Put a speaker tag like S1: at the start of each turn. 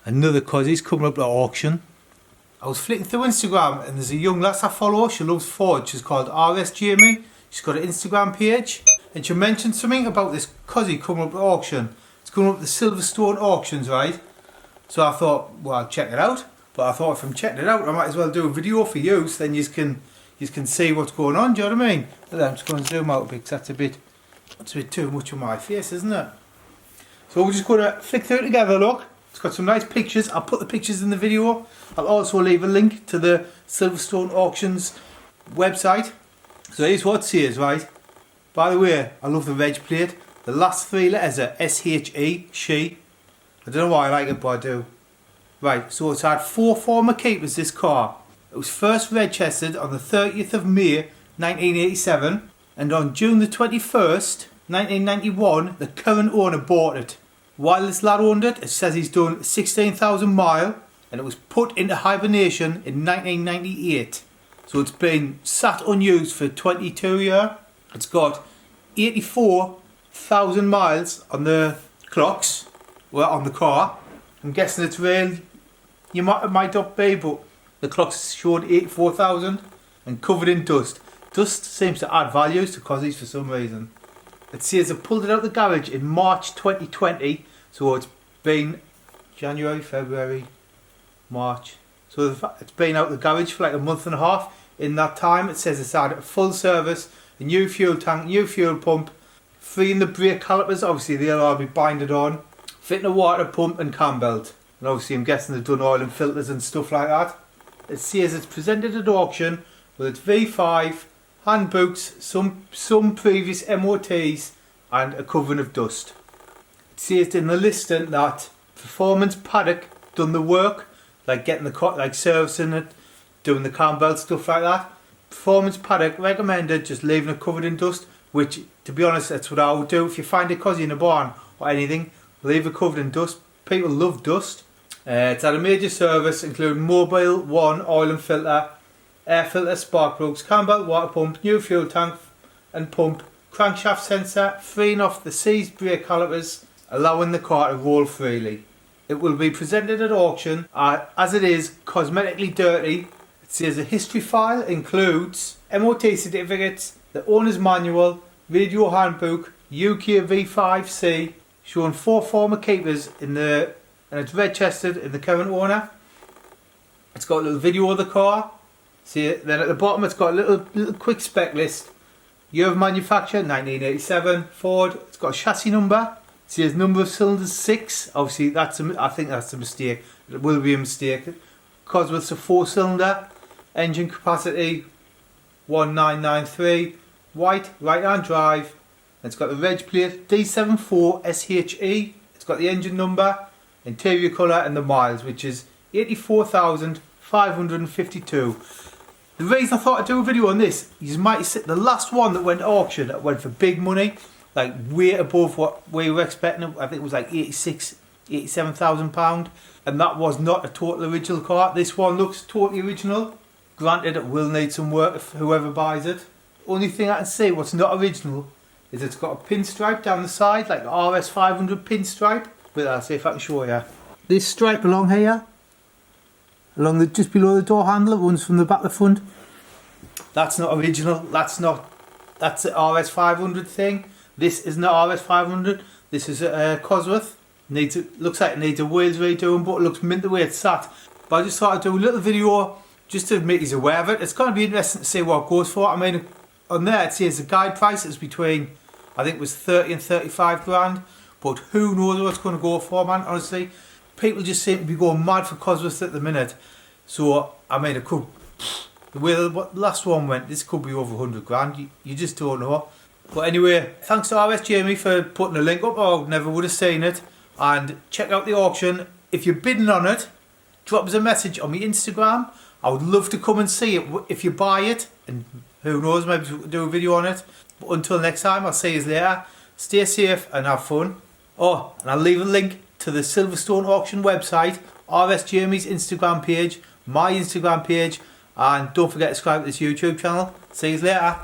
S1: Another Cossy's coming up to auction. I was flicking through Instagram and there's a young lass I follow. She loves Ford. She's called RS Jamie. She's got an Instagram page and she mentioned something about this Cossy coming up to auction. It's coming up to Silverstone Auctions, right? So I thought, well, I'll check it out. But I thought if I'm checking it out, I might as well do a video for you, so then you can see what's going on. Do you know what I mean? But then I'm just going to zoom out a bit because that's a bit too much of my face, isn't it? So we're just going to flick through it together. Look, it's got some nice pictures. I'll put the pictures in the video. I'll also leave a link to the Silverstone Auctions website. So here's what it says, right? By the way, I love the reg plate. The last three letters are SHE, she. I don't know why I like it, but I do. Right, so it's had 4 former keepers, this car. It was first registered on the 30th of May 1987, and on June the 21st 1991 the current owner bought it. While this lad owned it, it says he's done 16,000 miles, and it was put into hibernation in 1998. So it's been sat unused for 22 years. It's got 84,000 miles on the clocks, well, on the car. I'm guessing it's real. It might not be, but the clocks showed 84,000 and covered in dust. Dust seems to add values to Cossy's for some reason. It says they pulled it out of the garage in March 2020, so it's been January, February, March. So it's been out of the garage for like a month and a half. In that time, it says it's had a full service, a new fuel tank, new fuel pump, freeing the brake calipers, obviously they'll all be binded on, fitting a water pump and cam belt. And obviously I'm guessing they've done oil and filters and stuff like that. It says it's presented at auction with its V5, handbooks, some previous MOTs and a covering of dust. It says in the listing that Performance Paddock done the work, like getting the car, like servicing it, doing the cam belt, stuff like that. Performance Paddock recommended just leaving it covered in dust, which to be honest that's what I would do. If you find a Cossy in a barn or anything, leave it covered in dust. People love dust. It's had a major service including mobile, one, oil and filter, air filter, spark plugs, cam belt, water pump, new fuel tank and pump, crankshaft sensor, freeing off the seized brake calipers, allowing the car to roll freely. It will be presented at auction as it is cosmetically dirty. It says a history file includes MOT certificates, the owner's manual, radio handbook, UK V5C, showing 4 former keepers and it's registered in the current owner. It's got a little video of the car. See, then at the bottom it's got a little quick spec list. Year of manufacture 1987 Ford. It's got a chassis number. It says number of cylinders 6. Obviously I think that's a mistake. It will be a mistake. Cosworth's a 4-cylinder. Engine capacity 1993. White, right hand drive. It's got the reg plate D74SHE. It's got the engine number, interior colour and the miles, which is 84,552. The reason I thought I'd do a video on this, you might see the last one that went to auction, that went for big money, like way above what we were expecting. I think it was like 87,000 pounds, and that was not a total original car. This one looks totally original. Granted, it will need some work if whoever buys it. Only thing I can say what's not original is it's got a pinstripe down the side, like the RS 500 pinstripe. But I'll see if I can show you. This stripe along here, along just below the door handle, it runs from the back to the front. That's not original. That's the RS 500 thing. This isn't the RS 500. This is a Cosworth. Looks like it needs a wheels redoing, but it looks mint the way it's sat. But I just thought I'd do a little video just to make you aware of it. It's going to be interesting to see what it goes for. I mean, on there it says the guide price is between, I think it was 30 and 35 grand. But who knows what it's going to go for, man, honestly. People just seem to be going mad for Cosworth at the minute. So, I mean, it could, the way the last one went, this could be over 100 grand. You just don't know. But anyway, thanks to RS Jamie for putting a link up. I never would have seen it. And check out the auction. If you're bidding on it, drop us a message on my Instagram. I would love to come and see it if you buy it. And who knows, maybe we'll do a video on it. But until next time, I'll see you later. Stay safe and have fun. Oh, and I'll leave a link to the Silverstone Auction website, RS Jamie's Instagram page, my Instagram page, and don't forget to subscribe to this YouTube channel. See you later.